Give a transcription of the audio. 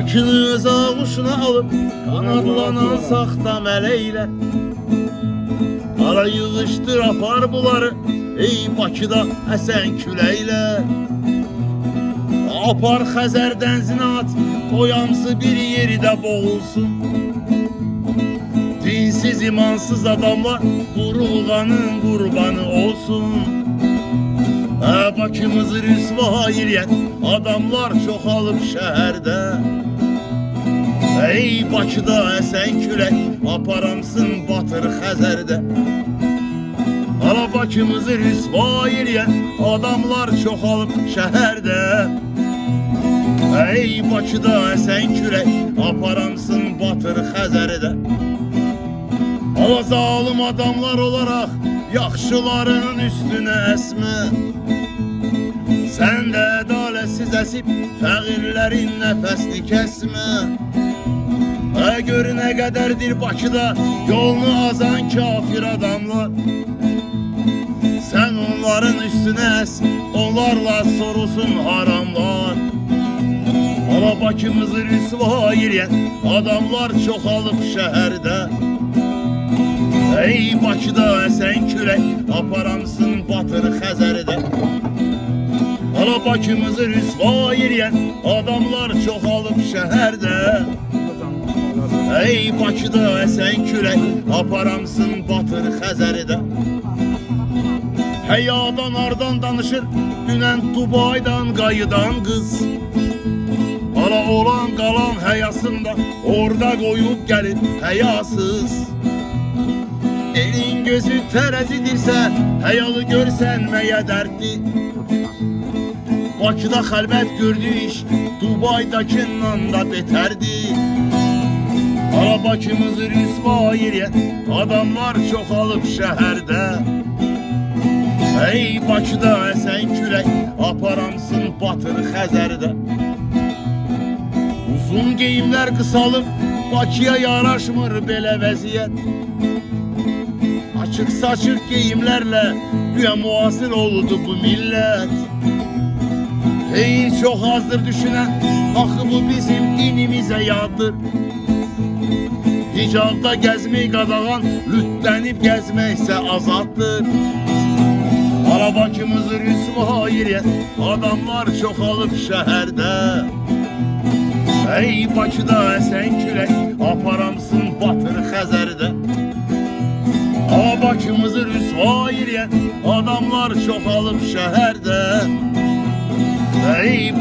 Bakını öz ağuşuna alıp kanadlanan saxta mələklə ara yığışdır apar bunları ey Bakıda əsən küləklə. Apar Xəzər dənzini at, toyamsı bir yeri də boğulsun. Dinsiz imansız adamlar vurulğanın qurbanı olsun. Bakımızı rüsva eləyən adamlar çoxalıb şəhərdə. Ey Bakıda əsən külək aparamsın Batır Xəzərdə. Ala Bakımızı rüsva eləyən adamlar çoxalıb şəhərdə. Ey Bakıda əsən külək aparamsın Batır Xəzərdə. Ala zalim adamlar olaraq yaxşıların üstünə əsmə. Sən də ədalətsiz əsib fəqirlərin nəfəsini kəsmə. Gör nə qədərdir Bakıda yolunu azan kafir adamlar. Sən onların üstünə əs, onlarla sorulsun haramlar. Ala Bakımızı rüsva eləyən adamlar çoxalıb şəhərdə. Ey Bakıda əsən külək aparamsın Batır Xəzərdə. Ala Bakımızı rüsva eləyən adamlar çoxalıb şəhərdə. Ey Bakıda əsən külək aparamsın Batır Xəzərdə. Həyadan ardan danışır dünən Dubaydan qayıdan qız. Ala olan qalan həyasında orada qoyub gəlib həyasız. Elin gözü tərəzidirsə həyalı görsənməyə dərddir. Bakıda xəlbət gördü iş Dubaydakından da betərdir. Ala Bakımızı rüsva eləyən adamlar çoxalıb şəhərdə. Ey Bakıda əsən külək aparamsın Batır Xəzərdə. Uzun geyimlər qısalıb Bakıya yaraşmır belə vəziyyət. Açıq saçıq geyimlərlə güya müasir oldu bu millət. Ey çox azdır düşünən, axı bu bizim dinimizə yaddır. Hicabda gəzmək qadağan, lütlənib gəzməksə azaddır. Ala Bakımızı rüsva eləyən adamlar çoxalıb şəhərdə. Ey Bakıda əsən külək aparamsın Batır Xəzərdə. Ala Bakımızı rüsva eləyən adamlar çoxalıb şəhərdə. Ey